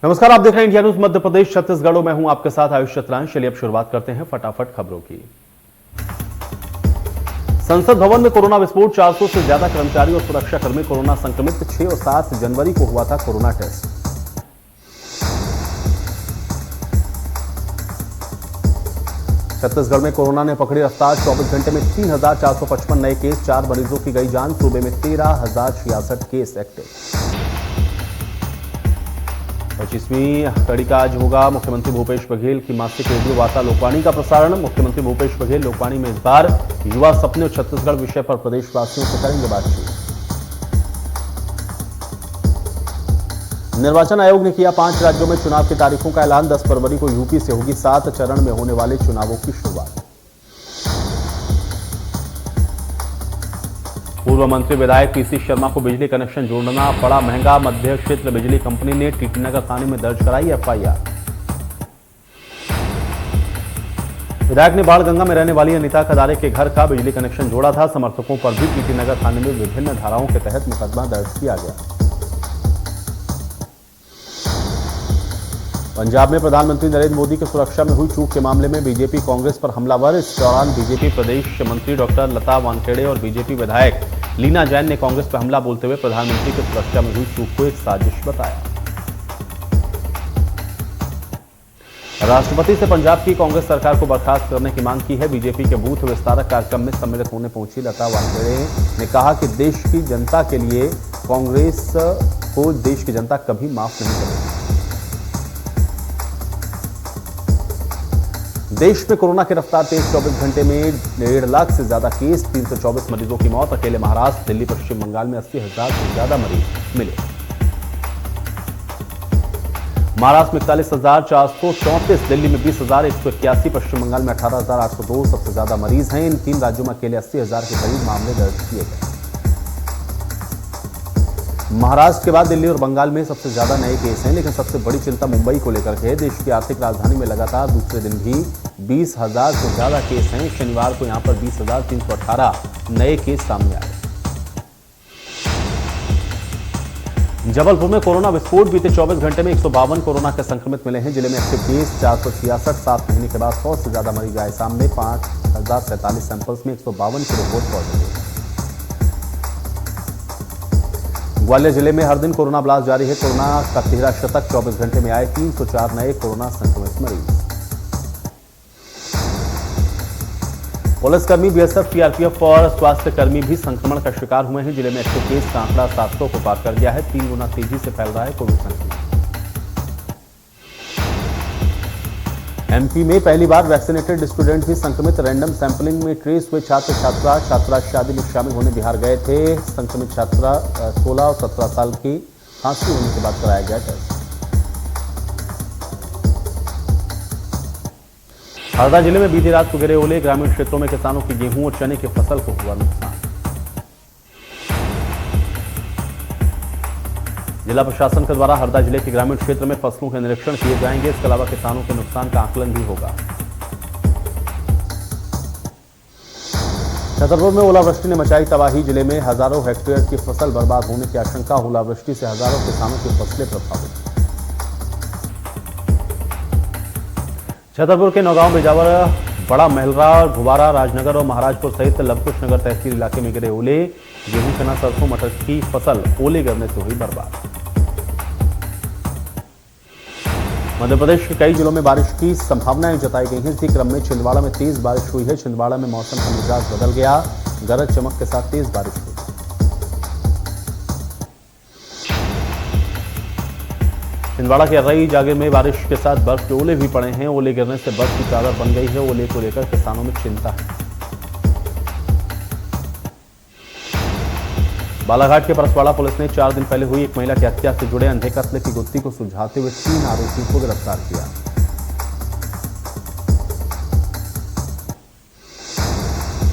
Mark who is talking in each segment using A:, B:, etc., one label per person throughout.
A: नमस्कार, आप देख रहे हैं इंडिया न्यूज मध्य प्रदेश छत्तीसगढ़। मैं हूं आपके साथ आयुष चतुरांश। चलिए अब शुरुआत करते हैं फटाफट खबरों की। संसद भवन में कोरोना विस्फोट, 400 से ज्यादा कर्मचारी और सुरक्षाकर्मी कोरोना संक्रमित। 6 और 7 जनवरी को हुआ था कोरोना टेस्ट। छत्तीसगढ़ में कोरोना ने पकड़ी रफ्तार, 24 घंटे में 3,455 नए केस, 4 मरीजों की गई जान। सूबे में 13,066 केस एक्टिव। 25वीं कड़ी का आज होगा मुख्यमंत्री भूपेश बघेल की मासिक रेडियो वार्ता लोकवाणी का प्रसारण। मुख्यमंत्री भूपेश बघेल लोकवाणी में इस बार युवा सपने और छत्तीसगढ़ विषय पर प्रदेशवासियों से करेंगे बातचीत। निर्वाचन आयोग ने किया 5 राज्यों में चुनाव की तारीखों का ऐलान। 10 फरवरी को यूपी से होगी 7 चरण में होने वाले चुनावों की शुरुआत। पूर्व मंत्री विधायक पीसी शर्मा को बिजली कनेक्शन जोड़ना पड़ा महंगा। मध्य क्षेत्र बिजली कंपनी ने टीटीनगर थाने में दर्ज कराई एफआईआर। विधायक ने बाणगंगा में रहने वाली अनिता कदारे के घर का बिजली कनेक्शन जोड़ा था। समर्थकों पर भी टीटीनगर थाने में विभिन्न धाराओं के तहत मुकदमा दर्ज किया गया। पंजाब में प्रधानमंत्री नरेंद्र मोदी की सुरक्षा में हुई चूक के मामले में बीजेपी कांग्रेस पर हमलावर। इस दौरान बीजेपी प्रदेश मंत्री डॉक्टर लता वानखेड़े और बीजेपी विधायक लीना जैन ने कांग्रेस पर हमला बोलते हुए प्रधानमंत्री की सुरक्षा में हुई चूक को एक साजिश बताया। राष्ट्रपति से पंजाब की कांग्रेस सरकार को बर्खास्त करने की मांग की है। बीजेपी के बूथ विस्तारक कार्यक्रम में सम्मिलित होने पहुंची लता वानखेड़े ने कहा कि देश की जनता के लिए कांग्रेस को देश की जनता कभी माफ नहीं करेगी। देश में कोरोना की रफ्तार तेज, 24 घंटे में 1.5 लाख से ज्यादा केस, 324 मरीजों की मौत। अकेले महाराष्ट्र, दिल्ली, पश्चिम बंगाल में 80,000 से ज्यादा मरीज मिले। महाराष्ट्र में 41,434, दिल्ली में 20,181, पश्चिम बंगाल में 18,802 सबसे ज्यादा मरीज हैं। इन 3 राज्यों में अकेले 80,000 के करीब मामले दर्ज किए गए। महाराष्ट्र के बाद दिल्ली और बंगाल में सबसे ज्यादा नए केस हैं, लेकिन सबसे बड़ी चिंता मुंबई को लेकर है। देश की आर्थिक राजधानी में लगातार दूसरे दिन भी 20,000 से ज्यादा केस हैं। शनिवार को यहां पर 20,318 नए केस सामने आए। जबलपुर में कोरोना विस्फोट, बीते 24 घंटे में 152 कोरोना के संक्रमित मिले हैं। जिले में एक्टिव केस 466, 7 महीने के बाद 100 से ज्यादा मरीज आए सामने। 5,047 सैंपल्स में 152 की रिपोर्ट पॉजिटिव। ग्वालियर जिले में हर दिन कोरोना ब्लास्ट जारी है। कोरोना का 13 शतक, 24 घंटे में आए 304 नए कोरोना संक्रमित मरीज। पुलिसकर्मी, बीएसएफ, सीआरपीएफ और स्वास्थ्य कर्मी भी संक्रमण का शिकार हुए हैं। जिले में एक्टिव केस का आंकड़ा 700 को पार कर गया है। 3 गुना तेजी से फैल रहा है कोविड संक्रमण। एमपी में पहली बार वैक्सीनेटेड स्टूडेंट भी संक्रमित। रैंडम सैंपलिंग में ट्रेस हुए छात्रा शादी में शामिल होने बिहार गए थे। संक्रमित छात्रा 16 और 17 साल की, खांसी होने के बाद कराया गया टेस्ट। हरदा जिले में बीती रात को गिरे ओले, ग्रामीण क्षेत्रों में किसानों की गेहूं और चने की फसल को हुआ नुकसान। जिला प्रशासन के द्वारा हरदा जिले के ग्रामीण क्षेत्र में फसलों के निरीक्षण किए जाएंगे। इसके अलावा किसानों के नुकसान का आकलन भी होगा। छतरपुर में ओलावृष्टि ने मचाई तबाही। जिले में हजारों हेक्टेयर की फसल बर्बाद होने की आशंका। ओलावृष्टि से हजारों किसानों की फसलें प्रभावित। छतरपुर के नौगांव, बिजावर, बड़ा महलरा, घुबारा, राजनगर और महाराजपुर सहित लवकुश नगर तहसील इलाके में गिरे ओले। गेहूं, चना, सरसों, मटर की फसल ओले गिरने से हुई बर्बाद। मध्य प्रदेश के कई जिलों में बारिश की संभावनाएं जताई गई हैं। इसी क्रम में छिंदवाड़ा में तेज बारिश हुई है। छिंदवाड़ा में मौसम का मिजाज बदल गया, गरज चमक के साथ तेज बारिश हुई। छिंदवाड़ा के अर्रई जागीर में बारिश के साथ बर्फ के ओले भी पड़े हैं। ओले गिरने से बर्फ की चादर बन गई है। ओले को लेकर किसानों में चिंता है। बालाघाट के परसवाड़ा पुलिस ने 4 दिन पहले हुई एक महिला की हत्या से जुड़े अंधे कत्ल की गुत्थी को सुलझाते हुए 3 आरोपियों को गिरफ्तार किया।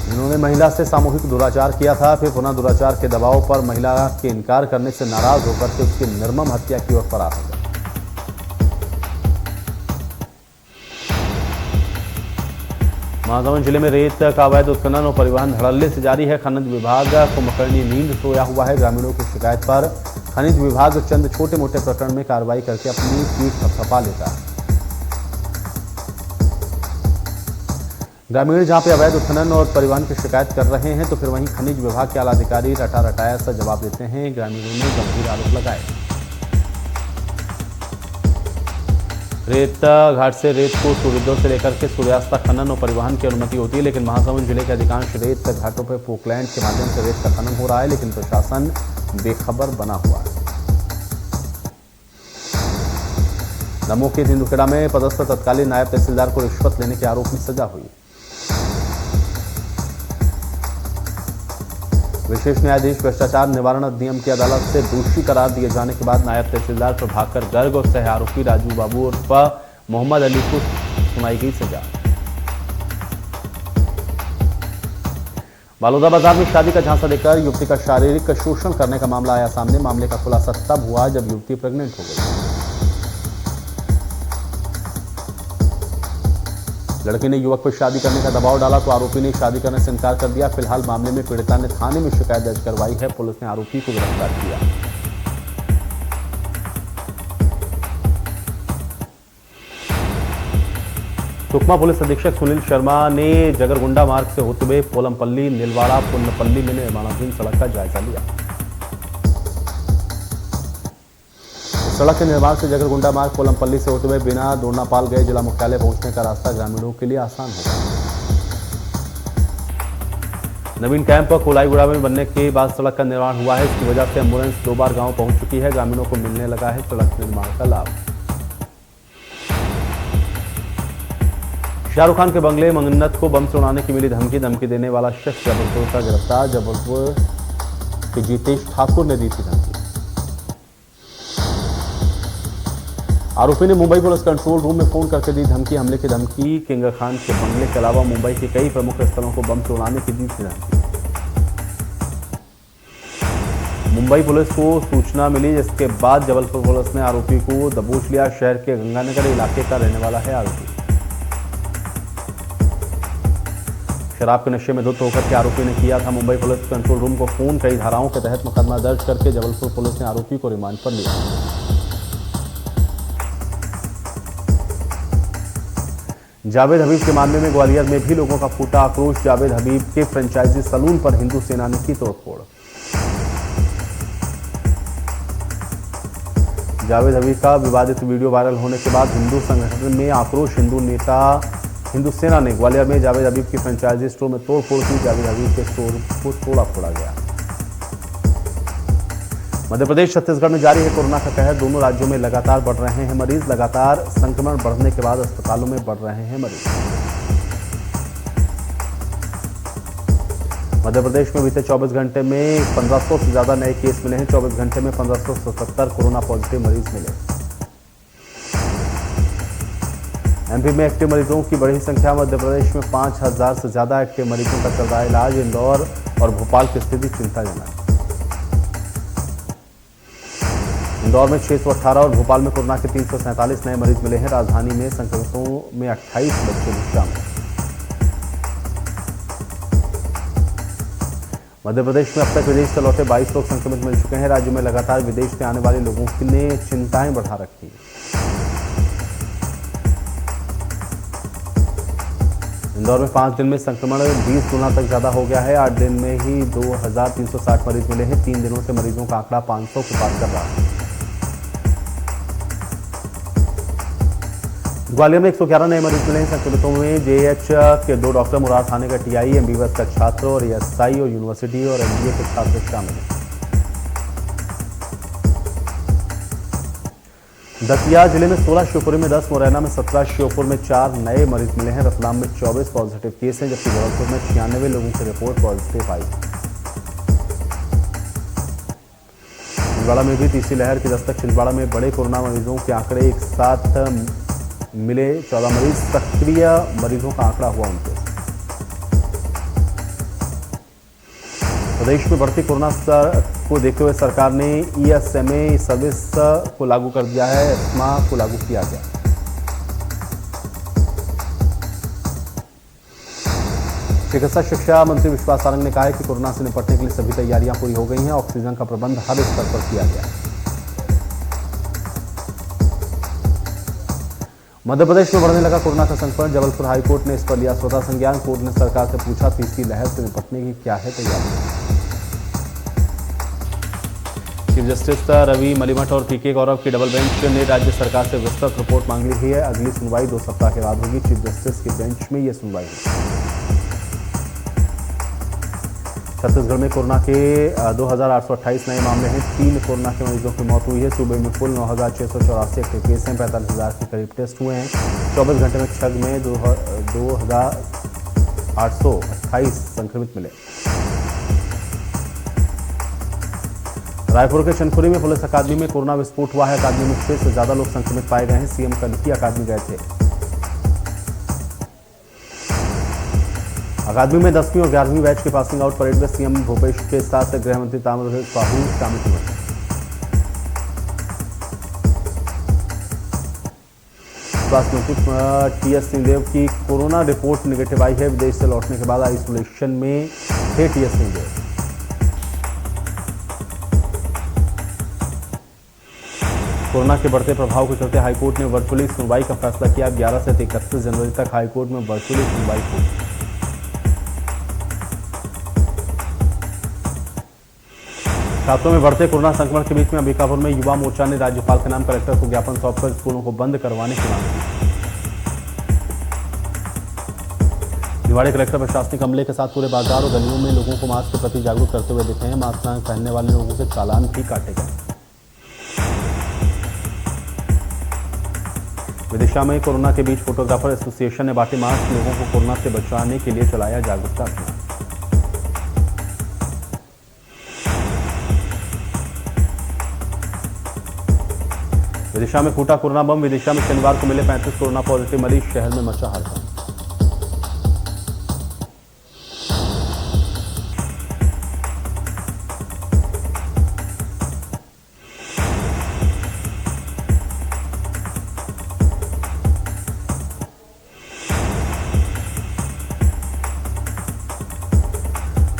A: इन्होंने महिला से सामूहिक दुराचार किया था, फिर पुनः दुराचार के दबाव पर महिला के इनकार करने से नाराज होकर के उसकी निर्मम हत्या की ओर फरार हो गए। महासमुंद जिले में रेत का अवैध उत्खनन और परिवहन धड़ल्ले से जारी है। खनन विभाग कुंभकर्णी नींद सोया हुआ है। ग्रामीणों की शिकायत पर खनिज विभाग चंद छोटे मोटे प्रकरण में कार्रवाई करके अपनी पीठ थपथपा लेता है। ग्रामीण जहां पे अवैध उत्खनन और परिवहन की शिकायत कर रहे हैं, तो फिर वहीं खनिज विभाग के आला अधिकारी रटा रटाया सा जवाब देते हैं। ग्रामीणों ने गंभीर आरोप लगाए। रेत घाट से रेत को सूर्योदय से लेकर के सूर्यास्त तक खनन और परिवहन की अनुमति होती है, लेकिन महासमुंद जिले के अधिकांश रेत घाटों पर पोकलैंड के माध्यम से रेत का खनन हो रहा है, लेकिन प्रशासन बेखबर बना हुआ है। दमोह के तेंदुखेड़ा में पदस्थ तत्कालीन नायब तहसीलदार को रिश्वत लेने के आरोप में सजा हुई। विशेष न्यायाधीश भ्रष्टाचार निवारण अधिनियम की अदालत से दोषी करार दिए जाने के बाद नायब तहसीलदार प्रभाकर गर्ग और सह आरोपी राजू बाबू उर्फ मोहम्मद अली को सुनाई गई सजा। बालोदा बाजार में शादी का झांसा देकर युवती का शारीरिक शोषण करने का मामला आया सामने। मामले का खुलासा तब हुआ जब युवती प्रेग्नेंट हो गई। लड़की ने युवक पर शादी करने का दबाव डाला तो आरोपी ने शादी करने से इनकार कर दिया। फिलहाल मामले में पीड़िता ने थाने में शिकायत दर्ज करवाई है। पुलिस ने आरोपी को गिरफ्तार किया। सुकमा पुलिस अधीक्षक सुनील शर्मा ने जगरगुंडा मार्ग से होते हुए पोलमपल्ली नीलवाड़ा पुन्नपल्ली में निर्माणाधीन सड़क का जायजा लिया। सड़क के निर्माण से जगरगुंडा मार्ग पोलमपल्ली से होते हुए बिना दोरनापाल गए जिला मुख्यालय पहुंचने का रास्ता ग्रामीणों के लिए आसान होगा। नवीन कैंप कोलाईगुड़ा में बनने के बाद सड़क का निर्माण हुआ है। इसकी वजह से एम्बुलेंस 2 बार गांव पहुंच चुकी है। ग्रामीणों को मिलने लगा है सड़क निर्माण का लाभ। शाहरुख खान के बंगले मन्नत को बम से उड़ाने की मिली धमकी देने वाला शख्स जबलपुर का गिरफ्तार। जबलपुर के जीतेश ठाकुर ने दी थी धमकी। आरोपी ने मुंबई पुलिस कंट्रोल रूम में फोन करके दी धमकी। हमले की धमकी किंग खान के बंगले के अलावा मुंबई के कई प्रमुख स्थलों को बम से उड़ाने की दी थी धमकी। मुंबई पुलिस को सूचना मिली, जिसके बाद जबलपुर पुलिस ने आरोपी को दबोच लिया। शहर के गंगानगर इलाके का रहने वाला है आरोपी। शराब के नशे में धुत होकर के आरोपी ने किया था मुंबई पुलिस कंट्रोल रूम को फोन। कई धाराओं के तहत मुकदमा दर्ज करके जबलपुर पुलिस ने आरोपी को रिमांड पर लिया। जावेद हबीब के मामले में ग्वालियर में भी लोगों का फूटा आक्रोश। जावेद हबीब के फ्रेंचाइजी सलून पर हिंदू सेना ने की तोड़फोड़। जावेद हबीब का विवादित वीडियो वायरल होने के बाद हिंदू संगठन में आक्रोश। हिंदू सेना ने ग्वालियर में जावेद हबीब की फ्रेंचाइजी स्टोर में तोड़फोड़ की। जावेद हबीब के स्टोर को तोड़ा फोड़ा गया। मध्य प्रदेश छत्तीसगढ़ में जारी है कोरोना का कहर। दोनों राज्यों में लगातार बढ़ रहे हैं मरीज। लगातार संक्रमण बढ़ने के बाद अस्पतालों में बढ़ रहे हैं मरीज। मध्य प्रदेश में बीते 24 घंटे में 1500 से ज्यादा नए केस मिले हैं। 24 घंटे में 1577 कोरोना पॉजिटिव मरीज मिले। एमपी में एक्टिव मरीजों की बड़ी संख्या। मध्य प्रदेश में 5000 से ज्यादा एक्टिव मरीजों का चल रहा है इलाज। इंदौर और भोपाल की स्थिति चिंताजनक। इंदौर में 618 और भोपाल में कोरोना के 347 नए मरीज मिले हैं। राजधानी में संक्रमितों में 28 बच्चे भी शामिल। मध्य प्रदेश में अब तक विदेश से लौटे 22 लोग संक्रमित मिल चुके हैं। राज्य में लगातार विदेश से आने वाले लोगों ने चिंताएं बढ़ा रखी हैं। इंदौर में 5 दिन में संक्रमण 20 गुना तक ज्यादा हो गया है। 8 दिन में ही 2360 मरीज मिले हैं। 3 दिनों से मरीजों का आंकड़ा 500 को पार कर रहा है। ग्वालियर में 111 नए मरीज मिले हैं। संक्रमितों में जेएच के 2 डॉक्टर, मुरार थाने का टीआई, एमबीबीएस का छात्र और एएसआई और यूनिवर्सिटी और एमबीए के छात्र शामिल हैं। दतिया जिले में 16, शिवपुरी में 10, मुरैना में 17, श्योपुर में 4 नए मरीज मिले हैं। रतलाम में 24 पॉजिटिव केस हैं, जबकि जबलपुर में 96 लोगों की रिपोर्ट पॉजिटिव आई। छिंदवाड़ा में भी तीसरी लहर की दस्तक। छिंदवाड़ा में बड़े कोरोना मरीजों के आंकड़े एक साथ मिले। 14 मरीज। सक्रिय मरीजों का आंकड़ा हुआ 29। प्रदेश में बढ़ती कोरोना को देखते हुए सरकार ने ईएसएमए सर्विस को लागू कर दिया है। एस्मा को लागू किया गया। चिकित्सा शिक्षा मंत्री विश्वास सारंग ने कहा है कि कोरोना से निपटने के लिए सभी तैयारियां पूरी हो गई हैं। ऑक्सीजन का प्रबंध हर स्तर पर किया गया है। मध्य प्रदेश में बढ़ने लगा कोरोना का संक्रमण। जबलपुर हाईकोर्ट ने इस पर लिया स्वतः संज्ञान। कोर्ट ने सरकार से पूछा तीसरी लहर से निपटने की क्या है तैयारी। चीफ जस्टिस रवि मलिमठ और पीके गौरव की डबल बेंच ने राज्य सरकार से विस्तृत रिपोर्ट मांग ली है। अगली सुनवाई 2 सप्ताह के बाद होगी। चीफ जस्टिस की बेंच में यह सुनवाई होगी। छत्तीसगढ़ में कोरोना के 2828 नए मामले हैं। 3 कोरोना के मरीजों की मौत हुई है। सूबे में कुल 9684 एक्टिव केस हैं। 45,000 के करीब टेस्ट हुए हैं। 24 घंटे में छग में 2828 संक्रमित मिले। रायपुर के चनखुरी में पुलिस अकादमी में कोरोना विस्फोट हुआ है। अकादमी में 6 से ज्यादा लोग संक्रमित पाए गए हैं। सीएम कल ही अकादमी गए थे। अकादमी में 10वीं और 11वीं बैच के पासिंग आउट परेड में सीएम भूपेश के साथ गृह मंत्री ताम्रध्वज साहू शामिल हुए। स्वास्थ्य मंत्री टीएस सिंहदेव की कोरोना रिपोर्ट नेगेटिव आई है। विदेश से लौटने के बाद आइसोलेशन में थे टीएस सिंहदेव। कोरोना के बढ़ते प्रभाव के चलते हाईकोर्ट ने वर्चुअली सुनवाई का फैसला किया। 11 से 31 जनवरी तक हाईकोर्ट में वर्चुअली सुनवाई हुई। छात्रों में बढ़ते कोरोना संक्रमण के बीच में अंबिकापुर में युवा मोर्चा ने राज्यपाल के नाम कलेक्टर को ज्ञापन सौंपकर स्कूलों को बंद करवाने की मांग की। निवाड़ी कलेक्टर प्रशासनिक अमले के साथ पूरे बाजार और गलियों में लोगों को मास्क के प्रति जागरूक करते हुए दिखे हैं। मास्क न पहनने वाले लोगों के चालान भी काटे गए। विदिशा में कोरोना के बीच फोटोग्राफर एसोसिएशन ने बांटे मास्क। लोगों को कोरोना से बचाने के लिए चलाया जागरूकता अभियान। विदिशा में फूटा कोरोना बम। विदिशा में शनिवार को मिले 35 कोरोना पॉजिटिव मरीज। शहर में मचा हड़कंप।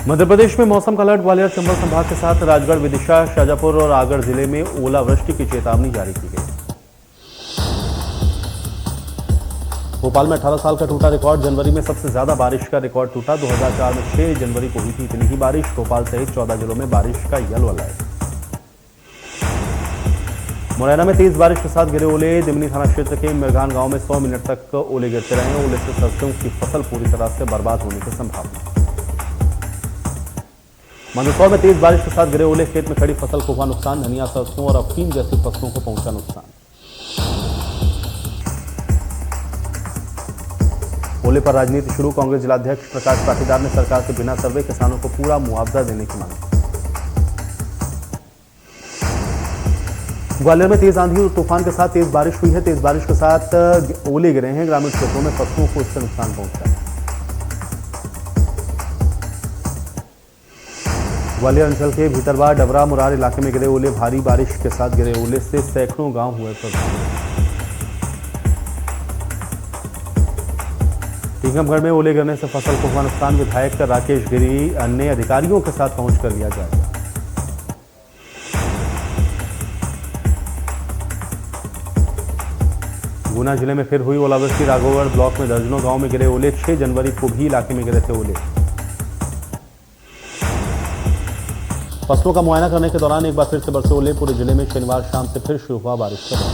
A: मध्य प्रदेश में मौसम का अलर्ट। ग्वालियर चंबल संभाग के साथ राजगढ़, विदिशा, शाजापुर और आगरा जिले में ओलावृष्टि की चेतावनी जारी की गई। भोपाल में 18 साल का टूटा रिकॉर्ड। जनवरी में सबसे ज्यादा बारिश का रिकॉर्ड टूटा। 2004 में 6 जनवरी को हुई थी इतनी ही बारिश। भोपाल सहित 14 जिलों में बारिश का येलो अलर्ट। मुरैना में तेज बारिश के साथ गिरे ओले। दिमनी थाना क्षेत्र के मिरगान गांव में 100 मिनट तक ओले गिरते रहे। ओले से सरसों की फसल पूरी तरह से बर्बाद होने की संभावना। मंदसौर में तेज बारिश के साथ गिरे ओले। खेत में खड़ी फसल को हुआ नुकसान। धनिया, सरसों और अफीम जैसी फसलों को पहुंचा नुकसान। ओले पर राजनीति शुरू। कांग्रेस जिलाध्यक्ष प्रकाश पाटीदार ने सरकार से बिना सर्वे किसानों को पूरा मुआवजा देने की मांग। ग्वालियर में तेज आंधी और तूफान के साथ तेज बारिश हुई है। तेज बारिश के साथ ओले गिरे हैं। ग्रामीण क्षेत्रों में फसलों को इससे नुकसान पहुंचा। ग्वालियर अंचल के भीतरवा, डबरा, मुरार इलाके में गिरे ओले। भारी बारिश के साथ गिरे ओले से सैकड़ों गांव हुए प्रभावित। टीकमगढ़ में ओले गिरने से फसल को हुआ नुकसान। विधायक राकेश गिरी अन्य अधिकारियों के साथ पहुंचकर लिया जाएगा। गुना जिले में फिर हुई ओलावृष्टि। राघवगढ़ ब्लॉक में दर्जनों गांव में गिरे ओले। 6 जनवरी को भी इलाके में गिरे थे ओले। फसलों का मुआयना करने के दौरान एक बार फिर से बरसे ओले। पूरे जिले में शनिवार शाम से फिर शुरू हुआ बारिश का दौर।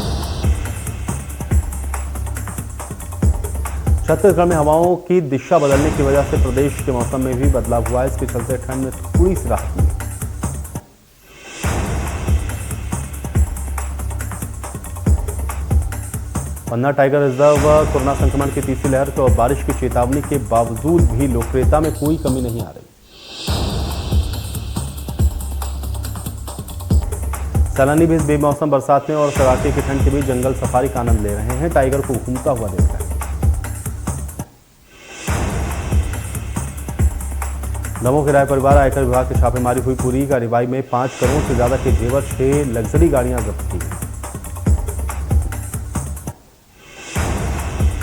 A: छत्तीसगढ़ में हवाओं की दिशा बदलने की वजह से प्रदेश के मौसम में भी बदलाव हुआ है। इसके चलते ठंड में थोड़ी सी राहत मिली। पन्ना टाइगर रिजर्व कोरोना संक्रमण की तीसरी लहर को बारिश की चेतावनी के बावजूद भी लोकप्रियता में कोई कमी नहीं आ रही। सैलानी भी इस बेमौसम बरसात में और कड़ाके की ठंड के बीच जंगल सफारी का आनंद ले रहे हैं। टाइगर को घूमता हुआ देख रहे हैं। दमोह के राय परिवार आयकर विभाग की छापेमारी हुई पूरी। कार्रवाई में 5 करोड़ से ज्यादा के जेवर, 6 लग्जरी गाड़ियां जब्त की गई।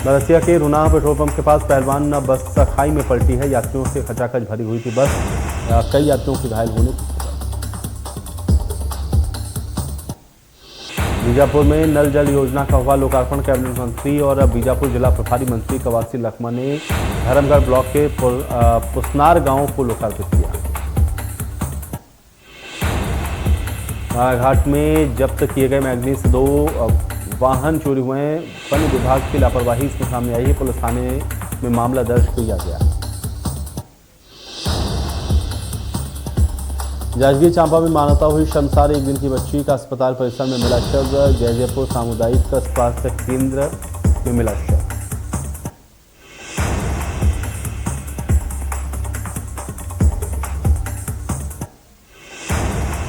A: बरसिया के रुना पेट्रोल पंप के पास पहलवान बस खाई में पलटी है। यात्रियों से खचाखच भरी हुई थी बस। कई यात्रियों के घायल होने की बीजापुर में नल जल योजना का हुआ लोकार्पण। कैबिनेट मंत्री और बीजापुर जिला प्रभारी मंत्री कवासी लखमा ने धर्मगढ़ ब्लॉक के पुसनार गांव को लोकार्पित किया। घाट में जब्त किए गए मैग्नीज से 2 वाहन चोरी हुए हैं। वन विभाग की लापरवाही इसमें सामने आई है। पुलिस थाने में मामला दर्ज किया गया। जांजगीर चांपा में मानवता हुई शर्मसार। 1 दिन की बच्ची का अस्पताल परिसर में मिला शव। जयजयपुर सामुदायिक स्वास्थ्य केंद्र में मिला शव।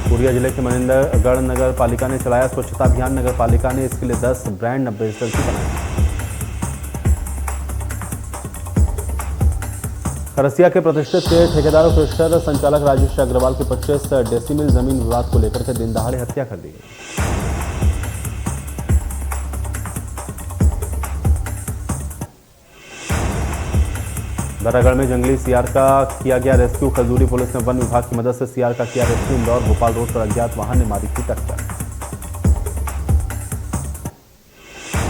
A: कोरिया जिले के मनिंदरगढ़ नगर पालिका ने चलाया स्वच्छता अभियान। नगर पालिका ने इसके लिए 10 ब्रांड एम्बेसडर भी बनाए। खरसिया के प्रतिष्ठित ठेकेदार और क्लस्टर संचालक राजेश अग्रवाल की 25 डेसिमल जमीन विवाद को लेकर के दिन दहाड़े हत्या कर दी गई। बरागढ़ में जंगली सियार का किया गया रेस्क्यू। खजूरी पुलिस ने वन विभाग की मदद से सियार का किया रेस्क्यू। इंदौर भोपाल रोड पर अज्ञात वाहन ने मारी थी टक्कर।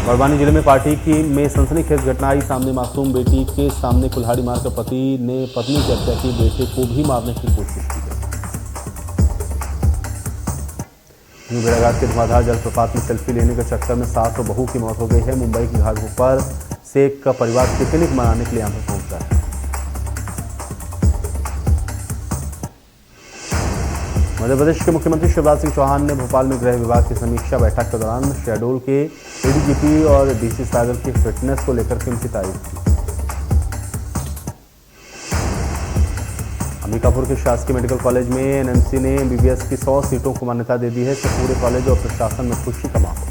A: बड़वानी जिले में पार्टी में सनसनीखेज घटना आई सामने। मासूम बेटी के सामने कुल्हाड़ी मारकर पति ने पत्नी की हत्या की। बेटे को भी मारने की कोशिश की गई। भेड़ाघाट के धुआंधार जलप्रपात में सेल्फी लेने के चक्कर में सास और बहू की मौत हो गई है। मुंबई के घाटों पर से एक का परिवार पिकनिक मनाने के लिए यहां पर पहुंचा है। मध्य प्रदेश के मुख्यमंत्री शिवराज सिंह चौहान ने भोपाल में गृह विभाग की समीक्षा बैठक के दौरान शहडोल के एडीजीपी और डीसी सागर की फिटनेस को लेकर के उनकी तारीफ की। अंबिकापुर के शासकीय मेडिकल कॉलेज में एनएमसी ने एमबीबीएस की 100 सीटों को मान्यता दे दी है। इससे पूरे कॉलेज और प्रशासन में खुशी का माहौल।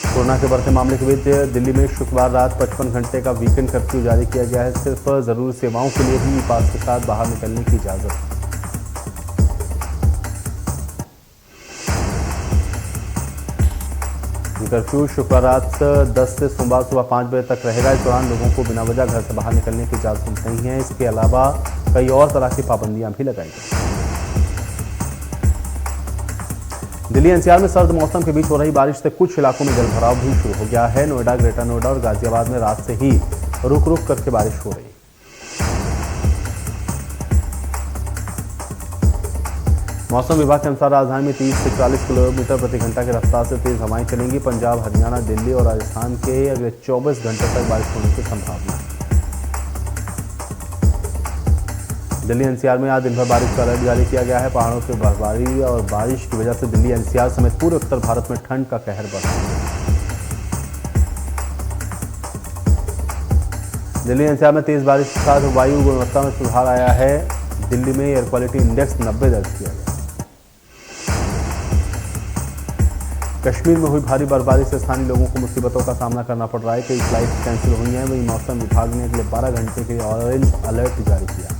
A: कोरोना के बढ़ते मामले के बीच दिल्ली में शुक्रवार रात 55 घंटे का वीकेंड कर्फ्यू जारी किया गया है। सिर्फ जरूरी सेवाओं के लिए ही पास के साथ बाहर निकलने की इजाजत। कर्फ्यू शुक्रवार रात 10 से सोमवार सुबह 5 बजे तक रहेगा। इस दौरान लोगों को बिना वजह घर से बाहर निकलने की इजाजत नहीं है। इसके अलावा कई और तरह की पाबंदियां भी लगाई गई। दिल्ली एनसीआर में सर्द मौसम के बीच हो रही बारिश से कुछ इलाकों में जलभराव भी शुरू हो गया है। नोएडा, ग्रेटर नोएडा और गाजियाबाद में रात से ही रुक रुक करके बारिश हो रही है। मौसम विभाग के अनुसार राजधानी में 30 से 40 किलोमीटर प्रति घंटा की रफ्तार से तेज हवाएं चलेंगी। पंजाब, हरियाणा, दिल्ली और राजस्थान के अगले 24 घंटे तक बारिश होने की संभावना है। दिल्ली एनसीआर में आज दिन भर बारिश का अलर्ट जारी किया गया है। पहाड़ों से बर्फबारी और बारिश की वजह से दिल्ली एनसीआर समेत पूरे उत्तर भारत में ठंड का कहर बढ़ा है। दिल्ली एनसीआर में तेज बारिश के साथ वायु गुणवत्ता में सुधार आया है। दिल्ली में एयर क्वालिटी इंडेक्स 90 दर्ज किया गया। कश्मीर में हुई भारी बर्फबारी से स्थानीय लोगों को मुसीबतों का सामना करना पड़ रहा है। कई फ्लाइट कैंसिल हुई हैं। वहीं मौसम विभाग ने अगले 12 घंटे के लिए ऑरेंज अलर्ट जारी किया।